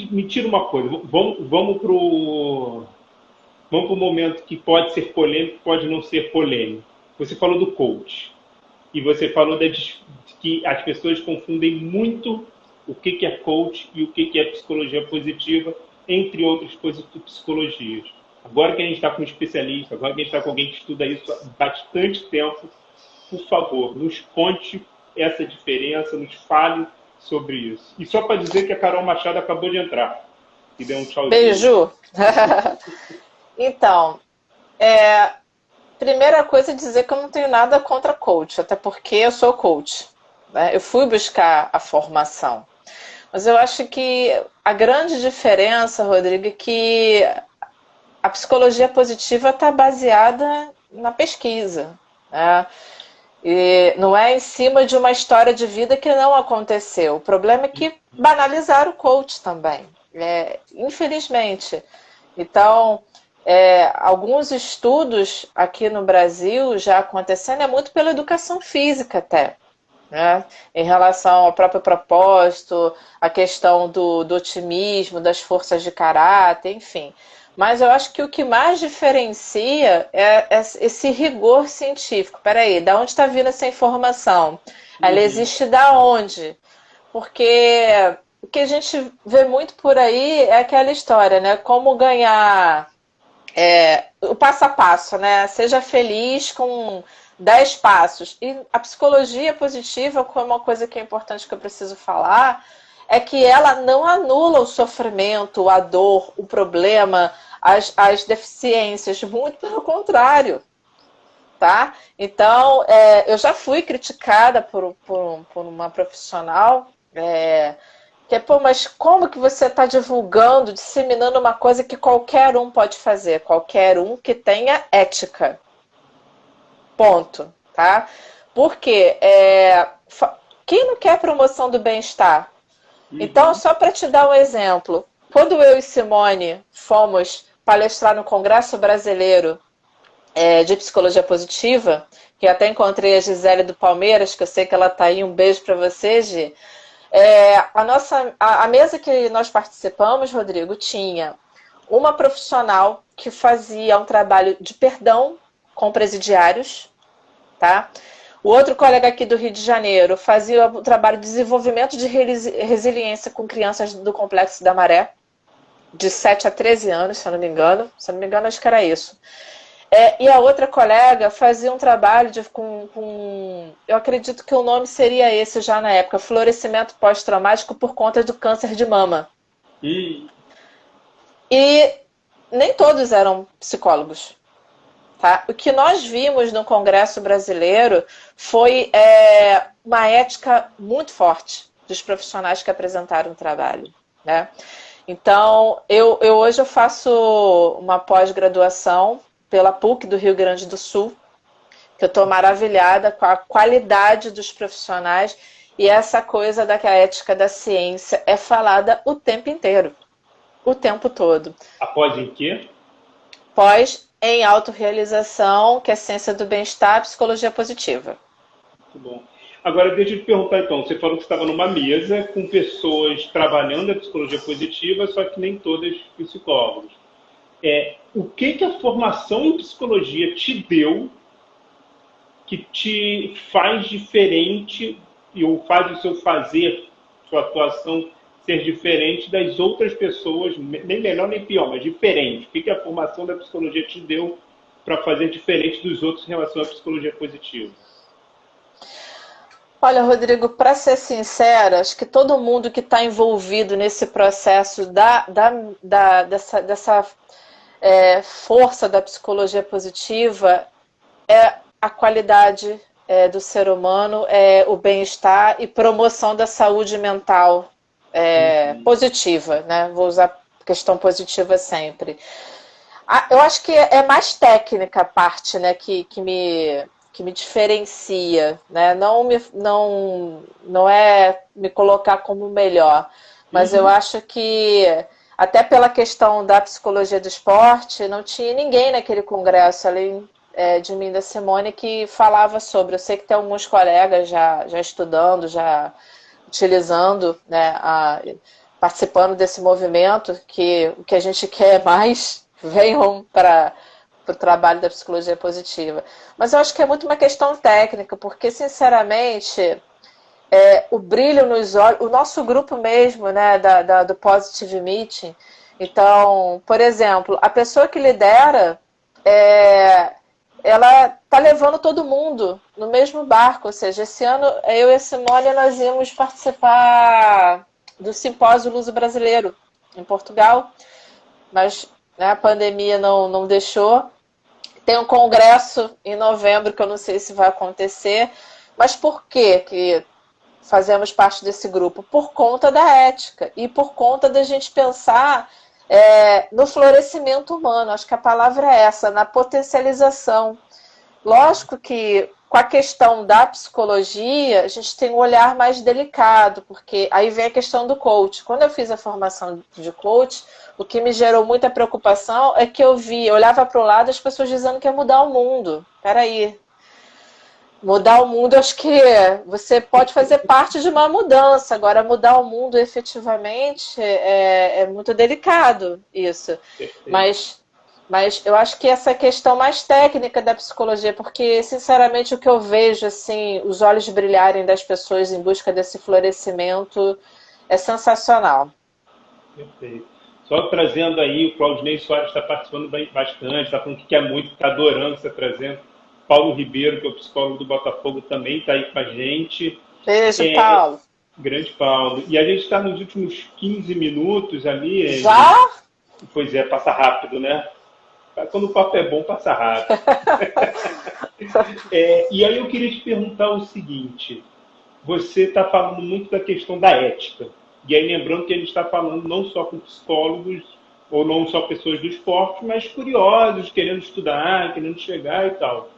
me tira uma coisa. Vamos para o momento que pode ser polêmico, pode não ser polêmico. Você falou do coach. E você falou que as pessoas confundem muito o que é coach e o que é psicologia positiva, entre outras psicologias. Agora que a gente está com um especialista, agora que a gente está com alguém que estuda isso há bastante tempo, por favor, nos conte essa diferença, nos fale sobre isso. E só para dizer que a Carol Machado acabou de entrar. E deu um tchauzinho. Beijo! Então, primeira coisa é dizer que eu não tenho nada contra coach, até porque eu sou coach, né? Eu fui buscar a formação. Mas eu acho que a grande diferença, Rodrigo, é que a psicologia positiva está baseada na pesquisa, né? E não é em cima de uma história de vida que não aconteceu. O problema é que banalizaram o coach também, infelizmente. Então, alguns estudos aqui no Brasil já acontecendo, muito pela educação física até, né? Em relação ao próprio propósito, a questão do otimismo, das forças de caráter, enfim. Mas eu acho que o que mais diferencia é esse rigor científico. Peraí, da onde está vindo essa informação? Ela existe da onde? Porque o que a gente vê muito por aí é aquela história, né? Como ganhar o passo a passo, né? Seja feliz com 10 passos. E a psicologia positiva, como uma coisa que é importante que eu preciso falar, é que ela não anula o sofrimento, a dor, o problema, as deficiências, muito pelo contrário, tá? Então, eu já fui criticada por uma profissional mas como que você está divulgando, disseminando uma coisa que qualquer um pode fazer, qualquer um que tenha ética. Ponto, tá? Porque quem não quer promoção do bem-estar? Então, só para te dar um exemplo, quando eu e Simone fomos palestrar no Congresso Brasileiro de Psicologia Positiva, que até encontrei a Gisele do Palmeiras, que eu sei que ela está aí, um beijo para você, Gi. A mesa que nós participamos, Rodrigo, tinha uma profissional que fazia um trabalho de perdão com presidiários, tá? O outro colega aqui do Rio de Janeiro fazia o trabalho de desenvolvimento de resiliência com crianças do Complexo da Maré, de 7 a 13 anos, se eu não me engano. Se eu não me engano, acho que era isso. E a outra colega fazia um trabalho eu acredito que o nome seria esse já na época, florescimento pós-traumático por conta do câncer de mama. E nem todos eram psicólogos. Tá? O que nós vimos no Congresso Brasileiro foi uma ética muito forte dos profissionais que apresentaram o trabalho. Né? Então, hoje eu faço uma pós-graduação pela PUC do Rio Grande do Sul, que eu estou maravilhada com a qualidade dos profissionais e essa coisa da ética da ciência é falada o tempo inteiro, o tempo todo. A pós em quê? Pós em autorrealização, que é ciência do bem-estar, psicologia positiva. Muito bom. Agora, deixa eu te perguntar, então, você falou que estava numa mesa com pessoas trabalhando a psicologia positiva, só que nem todas psicólogos. O que a formação em psicologia te deu que te faz diferente ou faz o seu fazer, sua atuação ser diferente das outras pessoas, nem melhor nem pior, mas diferente? O que a formação da psicologia te deu para fazer diferente dos outros em relação à psicologia positiva? Olha, Rodrigo, para ser sincera, acho que todo mundo que está envolvido nesse processo dessa força da psicologia positiva é a qualidade do ser humano, o bem-estar e promoção da saúde mental positiva, né? Vou usar questão positiva sempre. Eu acho que é mais técnica a parte, né, que me diferencia, né? Não é me colocar como melhor, mas eu acho que até pela questão da psicologia do esporte, não tinha ninguém naquele congresso, além de mim e da Simone, que falava sobre. Eu sei que tem alguns colegas já estudando, já utilizando, né, participando desse movimento, que o que a gente quer mais venham para o trabalho da psicologia positiva. Mas eu acho que é muito uma questão técnica, porque, sinceramente, o brilho nos olhos, o nosso grupo mesmo, né, do Positive Meeting, então, por exemplo, a pessoa que lidera, ela está levando todo mundo no mesmo barco, ou seja, esse ano eu e a Simone nós íamos participar do Simpósio Luso Brasileiro em Portugal, mas a pandemia não deixou. Tem um congresso em novembro que eu não sei se vai acontecer, mas por que fazemos parte desse grupo? Por conta da ética e por conta da gente pensar no florescimento humano. Acho que a palavra é essa, na potencialização. Lógico que com a questão da psicologia, a gente tem um olhar mais delicado, porque aí vem a questão do coach. Quando eu fiz a formação de coach, o que me gerou muita preocupação é que eu olhava para o lado as pessoas dizendo que ia mudar o mundo. Peraí. Mudar o mundo, acho que você pode fazer parte de uma mudança. Agora, mudar o mundo efetivamente é muito delicado isso. Mas eu acho que essa questão mais técnica da psicologia, porque, sinceramente, o que eu vejo, assim, os olhos brilharem das pessoas em busca desse florescimento é sensacional. Perfeito. Só trazendo aí, o Claudinei Soares está participando bastante, está falando que quer muito, está adorando você trazendo. Paulo Ribeiro, que é o psicólogo do Botafogo, também está aí com a gente. Beijo, Paulo. Grande Paulo. E a gente está nos últimos 15 minutos ali. Já? Pois é, passa rápido, né? Quando o papo é bom, passa rápido. E aí eu queria te perguntar o seguinte. Você está falando muito da questão da ética. E aí lembrando que a gente está falando não só com psicólogos, ou não só pessoas do esporte, mas curiosos, querendo estudar, querendo chegar e tal.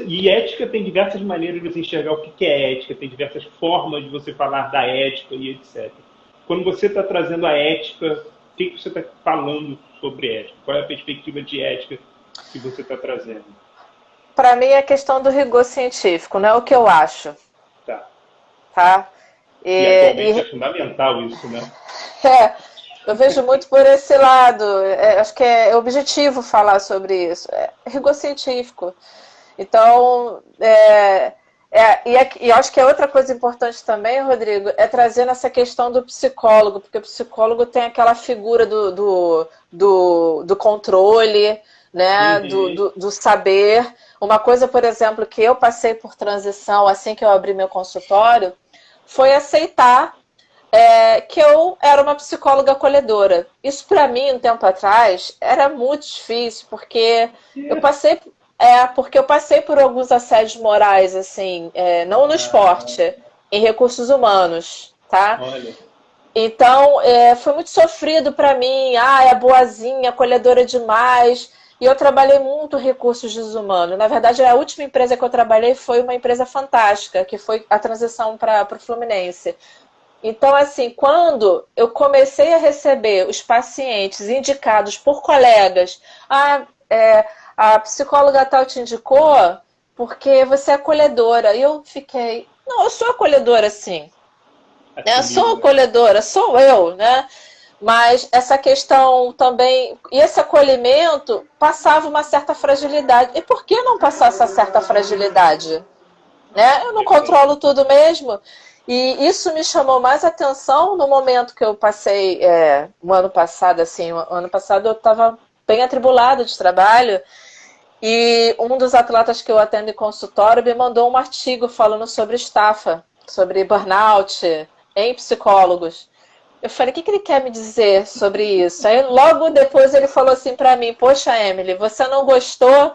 E ética tem diversas maneiras de você enxergar o que é ética, tem diversas formas de você falar da ética e etc. Quando você está trazendo a ética, o que você está falando sobre ética? Qual é a perspectiva de ética que você está trazendo? Para mim é a questão do rigor científico, não é o que eu acho. Tá? E atualmente é fundamental isso, né? Eu vejo muito por esse lado. Acho que é objetivo falar sobre isso. Rigor científico. Então, e acho que é outra coisa importante também, Rodrigo, é trazer essa questão do psicólogo, porque o psicólogo tem aquela figura do controle, né, do saber. Uma coisa, por exemplo, que eu passei por transição assim que eu abri meu consultório, foi aceitar que eu era uma psicóloga acolhedora. Isso para mim, um tempo atrás, era muito difícil, porque eu passei por alguns assédios morais, assim, não no esporte, em recursos humanos, tá? Olha. Então, foi muito sofrido para mim. É boazinha, acolhedora demais. E eu trabalhei muito recursos desumanos. Na verdade, a última empresa que eu trabalhei foi uma empresa fantástica, que foi a transição para o Fluminense. Então, assim, quando eu comecei a receber os pacientes indicados por colegas, a psicóloga tal te indicou porque você é acolhedora. E eu fiquei, não, eu sou acolhedora, sim. Eu sou acolhedora, sou eu, né? Mas essa questão também, e esse acolhimento passava uma certa fragilidade. E por que não passar essa certa fragilidade? Né? Eu não controlo tudo mesmo. E isso me chamou mais atenção no momento que eu passei, o ano passado, assim, o ano passado eu estava bem atribulada de trabalho, e um dos atletas que eu atendo em consultório me mandou um artigo falando sobre estafa, sobre burnout em psicólogos. Eu falei, o que ele quer me dizer sobre isso? Aí logo depois ele falou assim para mim, poxa, Emily, você não gostou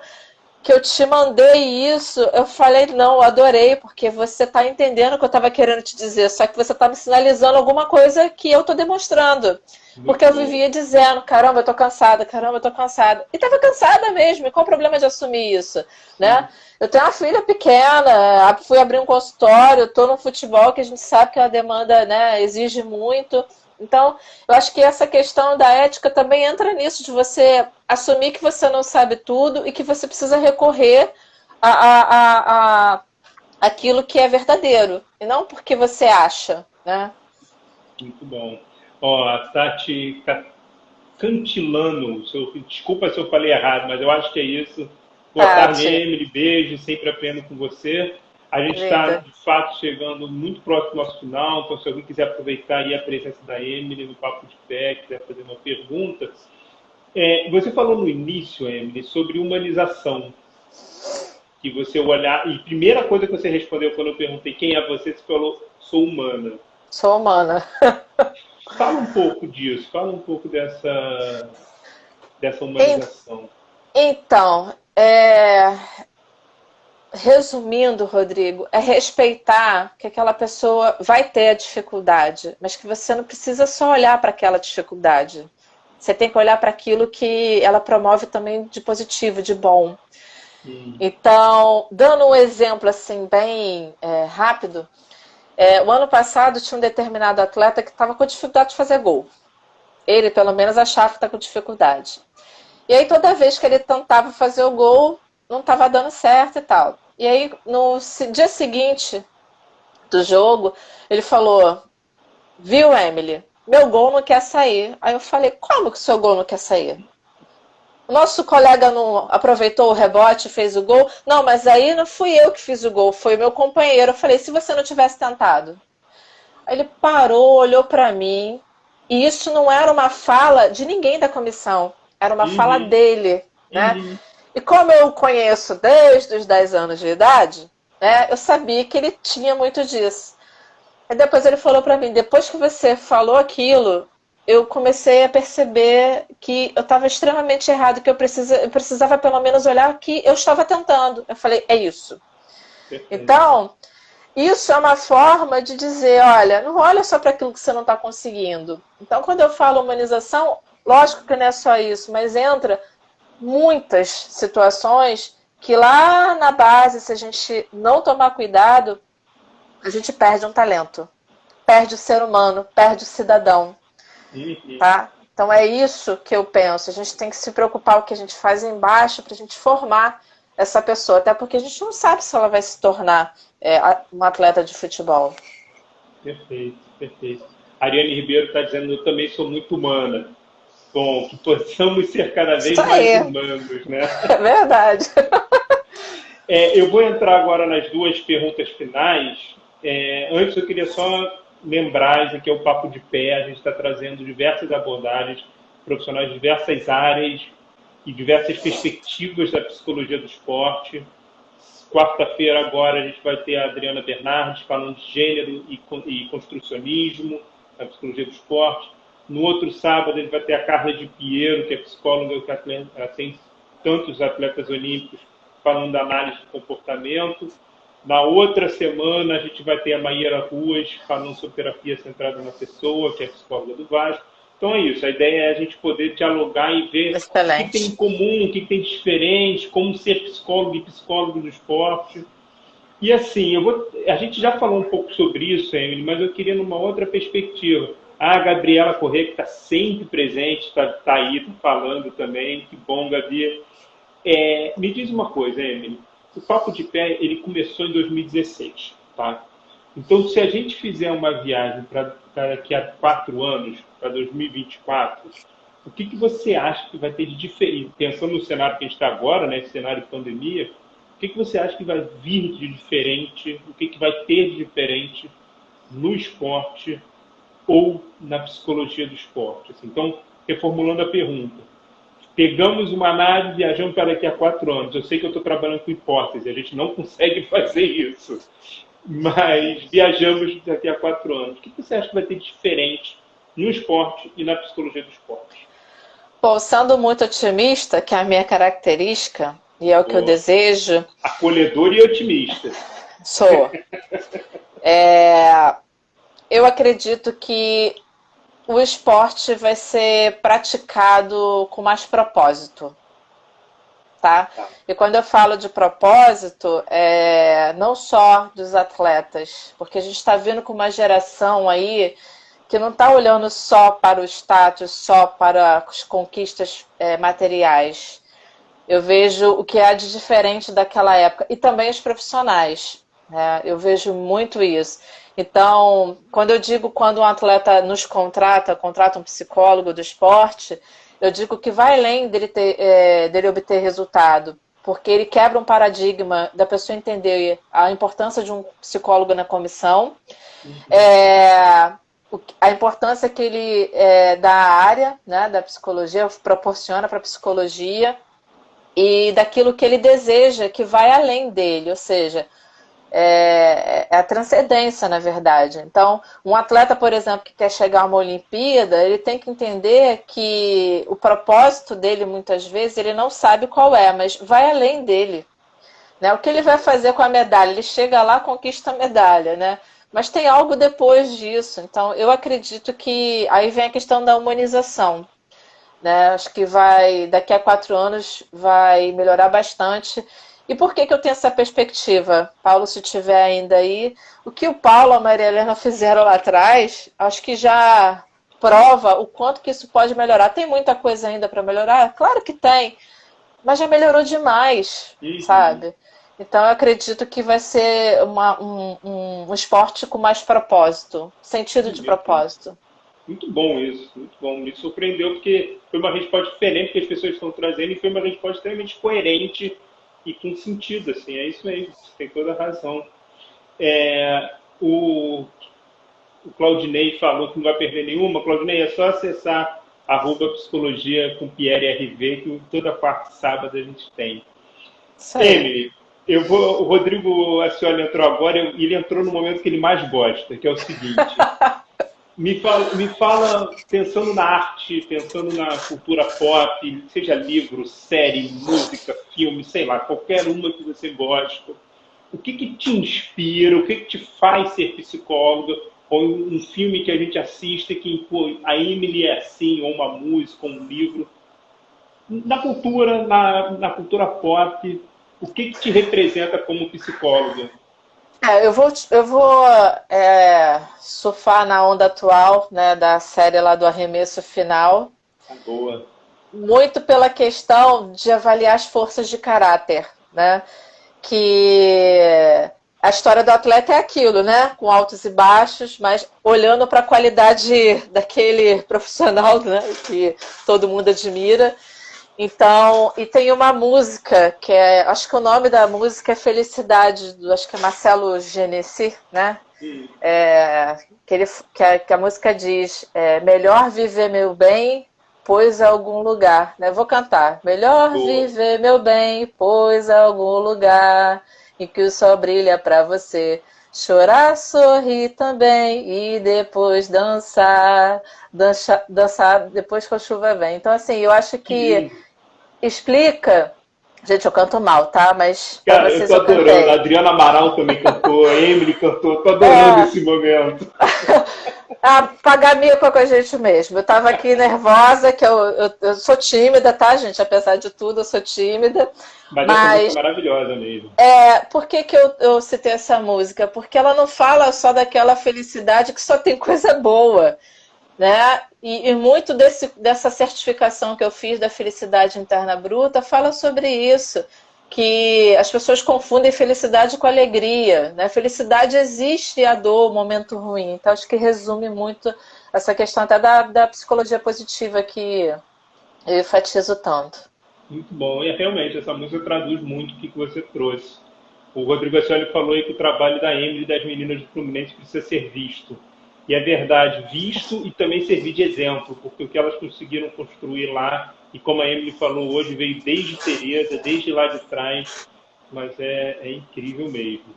que eu te mandei isso? Eu falei, não, eu adorei, porque você está entendendo o que eu estava querendo te dizer, só que você está me sinalizando alguma coisa que eu estou demonstrando. Porque eu vivia dizendo, caramba, eu tô cansada, caramba, eu tô cansada. E estava cansada mesmo, e qual o problema de assumir isso? Né? Eu tenho uma filha pequena, fui abrir um consultório, estou no futebol, que a gente sabe que a demanda, né, exige muito. Então, eu acho que essa questão da ética também entra nisso, de você assumir que você não sabe tudo e que você precisa recorrer a aquilo que é verdadeiro, e não porque você acha, né? Muito bom. Ó, a Tati Cantilano, desculpa se eu falei errado, mas eu acho que é isso. Boa tarde, Tati, Emily. Beijo, sempre aprendo com você. A gente está, linda. de fato, chegando muito próximo do nosso final, então se alguém quiser aproveitar aí a presença da Emily no Papo de Pé, quiser fazer uma pergunta. Você falou no início, Emily, sobre humanização, que você olhar, e a primeira coisa que você respondeu quando eu perguntei quem é você, você falou, sou humana. Sou humana. Fala um pouco disso, fala um pouco dessa humanização. Então, resumindo, Rodrigo, é respeitar que aquela pessoa vai ter a dificuldade, mas que você não precisa só olhar para aquela dificuldade. Você tem que olhar para aquilo que ela promove também de positivo, de bom. Então, dando um exemplo assim bem rápido, o ano passado tinha um determinado atleta que estava com dificuldade de fazer gol. Ele, pelo menos, achava que está com dificuldade. E aí, toda vez que ele tentava fazer o gol, não estava dando certo e tal. E aí, no dia seguinte do jogo, ele falou, viu, Emily, meu gol não quer sair. Aí eu falei, como que o seu gol não quer sair? O nosso colega não aproveitou o rebote e fez o gol? Não, mas aí não fui eu que fiz o gol, foi o meu companheiro. Eu falei, se você não tivesse tentado? Aí ele parou, olhou para mim, e isso não era uma fala de ninguém da comissão, era uma fala dele, né? E como eu o conheço desde os 10 anos de idade, né, eu sabia que ele tinha muito disso. E depois ele falou para mim, depois que você falou aquilo, eu comecei a perceber que eu estava extremamente errado, que eu precisava pelo menos olhar o que eu estava tentando. Eu falei, é isso. Então, isso é uma forma de dizer, olha, não olha só para aquilo que você não está conseguindo. Então, quando eu falo humanização, lógico que não é só isso, mas entra muitas situações que lá na base, se a gente não tomar cuidado, a gente perde um talento, perde o ser humano, perde o cidadão, tá? Então é isso que eu penso. A gente tem que se preocupar com o que a gente faz embaixo para a gente formar essa pessoa, até porque a gente não sabe se ela vai se tornar uma atleta de futebol. Perfeito, perfeito. A Ariane Ribeiro está dizendo, eu também sou muito humana. Bom, que possamos ser cada vez mais humanos, né? É verdade. Eu vou entrar agora nas duas perguntas finais. Antes, eu queria só lembrar, isso aqui é o Papo de Pé, a gente está trazendo diversas abordagens, profissionais de diversas áreas, e diversas perspectivas da psicologia do esporte. Quarta-feira agora a gente vai ter a Adriana Bernardes falando de gênero e construcionismo na psicologia do esporte. No outro sábado ele vai ter a Carla de Piero, que é psicóloga que tem tantos atletas olímpicos, falando da análise do comportamento. Na outra semana a gente vai ter a Maíra Ruas falando sobre terapia centrada na pessoa, que é psicóloga do Vasco. Então é isso, a ideia é a gente poder dialogar e ver Excelente. o que tem em comum, o que tem de diferente, como ser psicólogo e psicólogo do esporte. E assim, a gente já falou um pouco sobre isso, Emily, mas eu queria numa outra perspectiva. A Gabriela Corrêa, que está sempre presente, está aí tá falando também, que bom, Gabi. Me diz uma coisa, Emily, o Papo de Pé ele começou em 2016, tá? Então, se a gente fizer uma viagem para daqui a 4 anos, para 2024, o que você acha que vai ter de diferente? Pensando no cenário que a gente está agora, né, esse cenário de pandemia, o que você acha que vai vir de diferente, o que vai ter de diferente no esporte ou na psicologia do esporte? Assim, então, reformulando a pergunta, pegamos uma nave e viajamos para daqui a 4 anos. Eu sei que eu estou trabalhando com hipótese, a gente não consegue fazer isso. Mas viajamos daqui a 4 anos. O que você acha que vai ter de diferente no esporte e na psicologia do esporte? Bom, sendo muito otimista, que é a minha característica, e é o que eu desejo... Acolhedor e otimista. Sou. Eu acredito que o esporte vai ser praticado com mais propósito. Tá? E quando eu falo de propósito, não só dos atletas, porque a gente está vindo com uma geração aí que não está olhando só para o status, só para as conquistas materiais. Eu vejo o que há de diferente daquela época, e também os profissionais, né? Eu vejo muito isso. Então, quando um atleta nos contrata um psicólogo do esporte, eu digo que vai além dele obter resultado, porque ele quebra um paradigma da pessoa entender a importância de um psicólogo na comissão, a importância que ele da área, né, da psicologia, proporciona para a psicologia, e daquilo que ele deseja, que vai além dele, ou seja, a transcendência, na verdade. Então, um atleta, por exemplo, que quer chegar a uma Olimpíada, ele tem que entender que o propósito dele, muitas vezes, ele não sabe qual é, mas vai além dele. Né? O que ele vai fazer com a medalha? Ele chega lá, conquista a medalha, né? Mas tem algo depois disso. Então, eu acredito que aí vem a questão da humanização. Né? Acho que daqui a 4 anos, vai melhorar bastante. E por que eu tenho essa perspectiva? Paulo, se estiver ainda aí, o que o Paulo e a Maria Helena fizeram lá atrás, acho que já prova o quanto que isso pode melhorar. Tem muita coisa ainda para melhorar? Claro que tem, mas já melhorou demais, sabe? Então eu acredito que vai ser um esporte com mais propósito, sentido de propósito. Muito bom isso, muito bom. Me surpreendeu porque foi uma resposta diferente que as pessoas estão trazendo e foi uma resposta extremamente coerente e com sentido, assim, é isso mesmo, você tem toda a razão. O Claudinei falou que não vai perder nenhuma. Claudinei, é só acessar @psicologia com Pierre RV, que toda parte sábado a gente tem. Emily, o Rodrigo Ascioli entrou agora e ele entrou no momento que ele mais gosta, que é o seguinte. Me fala, pensando na arte, pensando na cultura pop, seja livro, série, música, filme, sei lá, qualquer uma que você gosta. O que te inspira, o que te faz ser psicóloga? Ou um filme que a gente assiste que a Emily é assim, ou uma música, ou um livro. Na cultura pop, o que te representa como psicóloga? Eu vou surfar na onda atual, né, da série lá do Arremesso Final. Boa. Muito pela questão de avaliar as forças de caráter, né? Que a história do atleta é aquilo, né? Com altos e baixos, mas olhando para a qualidade daquele profissional, né, que todo mundo admira. Então, e tem uma música que acho que o nome da música é Felicidade, acho que é Marcelo Genesi, né? Que a música diz: melhor viver meu bem pois a algum lugar, né? Vou cantar. Melhor viver, meu bem, pois a algum lugar em que o sol brilha pra você. Chorar, sorrir também e depois dançar, dançar depois que a chuva vem. Então, assim, eu acho que explica. Gente, eu canto mal, tá? Mas pra Cara, eu vocês tô eu adorando. A cantei. Adriana Amaral também cantou, a Emily cantou. Tô adorando esse momento. Pagar mico com a gente mesmo. Eu tava aqui nervosa, que eu sou tímida, tá, gente? Apesar de tudo, eu sou tímida. Mas essa música é Mas maravilhosa mesmo. por que que eu citei essa música? Porque ela não fala só daquela felicidade que só tem coisa boa, né? E muito dessa certificação que eu fiz da felicidade interna bruta fala sobre isso, que as pessoas confundem felicidade com alegria, né? Felicidade existe a dor, o momento ruim. Então acho que resume muito essa questão até da psicologia positiva que eu enfatizo tanto. Muito bom. E realmente, essa música traduz muito o que você trouxe. O Rodrigo Ascioli falou aí que o trabalho da Emily e das meninas do Fluminense precisa ser visto. E é verdade, visto e também servir de exemplo, porque o que elas conseguiram construir lá, e como a Emily falou hoje, veio desde Tereza, desde lá de trás, mas é incrível mesmo.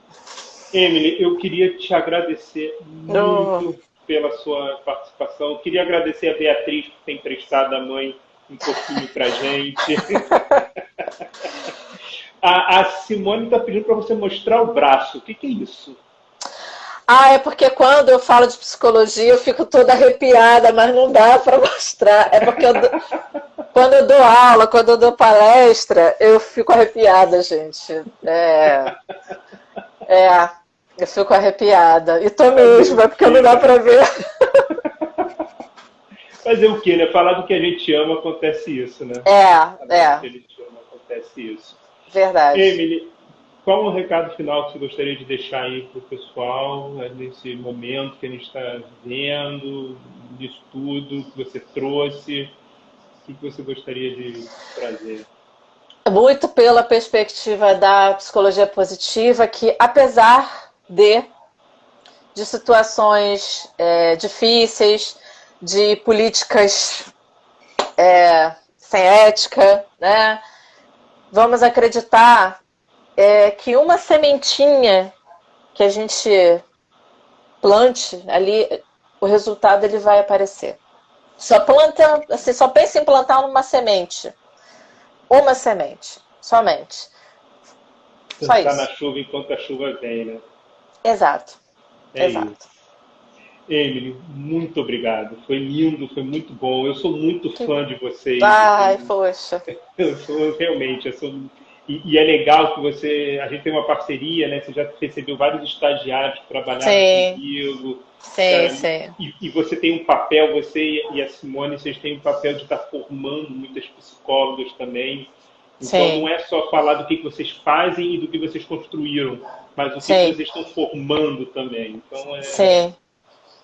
Emily, eu queria te agradecer Oh, muito pela sua participação. Eu queria agradecer a Beatriz por ter emprestado a mãe um pouquinho pra gente. A Simone está pedindo para você mostrar o braço. O que, que é isso? é porque quando eu falo de psicologia eu fico toda arrepiada, mas não dá para mostrar. É porque quando eu dou aula, quando eu dou palestra, eu fico arrepiada, gente. Eu fico arrepiada. E tô mesmo, é porque não dá para ver. Fazer o quê, né? Falar do que a gente ama, acontece isso, né? Falar do que a gente ama, acontece isso. Verdade. Emily, qual o recado final que você gostaria de deixar aí para o pessoal, né, nesse momento que a gente está vendo, disso tudo que você trouxe? O que você gostaria de trazer? Muito pela perspectiva da psicologia positiva, que apesar de situações difíceis, de políticas sem ética, né? Vamos acreditar que uma sementinha que a gente plante ali, o resultado ele vai aparecer. Só planta, assim, só pensa em plantar uma semente, somente. Só Dançar na isso. chuva enquanto a chuva vem, né? Exato, É exato. isso. Emily, muito obrigado. Foi lindo, foi muito bom. Eu sou muito fã de vocês. Ai, Assim, poxa. eu sou realmente, eu sou, e é legal que a gente tem uma parceria, né? Você já recebeu vários estagiários que trabalharam Sim, comigo, sim, cara, sim. e você tem um papel, você e a Simone, vocês têm um papel de estar formando muitas psicólogas também. Então não Sim, é só falar do que vocês fazem e do que vocês construíram, mas o que sim, vocês estão formando também. Então sim,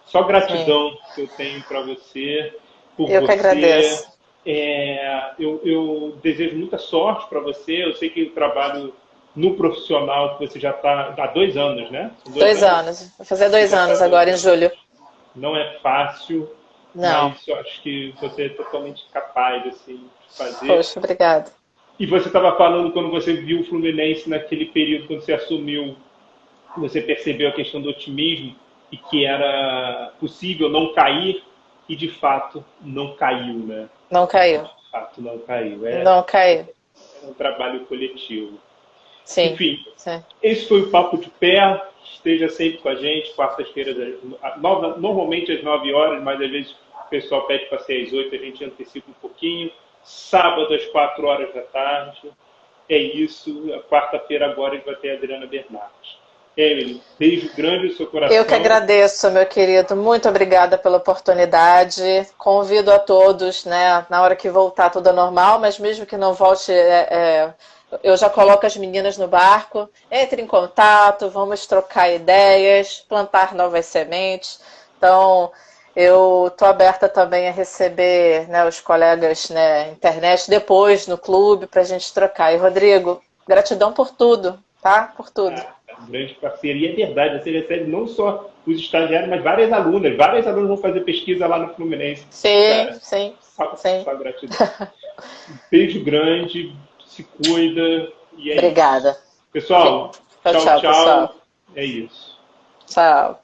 só sim. gratidão que eu tenho para você, por Eu que você. agradeço. Eu desejo muita sorte para você. Eu sei que o trabalho no profissional que você já está há 2 anos, né? São dois Dois anos? anos. Vou fazer Você dois já está há anos dois agora em anos. julho. Não é fácil, Não. mas eu acho que você é totalmente capaz assim, de fazer. Poxa, obrigada. E você estava falando quando você viu o Fluminense naquele período, quando você assumiu, você percebeu a questão do otimismo e que era possível não cair e de fato não caiu, né? Não caiu. De fato não caiu. Não caiu. É um trabalho coletivo. Sim, Enfim, sim. esse foi o Papo de Pé. Esteja sempre com a gente, quartas-feiras, normalmente às 9 horas, mas às vezes o pessoal pede para ser às 8, a gente antecipa um pouquinho. Sábado às 4 horas da tarde. É isso. A quarta-feira agora a gente vai ter a Adriana Bernardes. Emily, beijo grande no seu Eu que coração. agradeço, meu querido. Muito obrigada pela oportunidade. Convido a todos, né, na hora que voltar tudo ao normal, mas mesmo que não volte, eu já coloco as meninas no barco. Entre em contato, vamos trocar ideias, plantar novas sementes. Então, eu estou aberta também a receber, né, os colegas, né, internet depois no clube para a gente trocar. E, Rodrigo, gratidão por tudo, tá? Por tudo. grande parceiro. E é verdade, você recebe não só os estagiários, mas várias alunas. Várias alunas vão fazer pesquisa lá no Fluminense. Sim, Cara, sim, sim. só gratidão. Um beijo grande, se cuida e é Obrigada. isso. Pessoal, Tchau, tchau, tchau, pessoal. tchau. É isso. Tchau.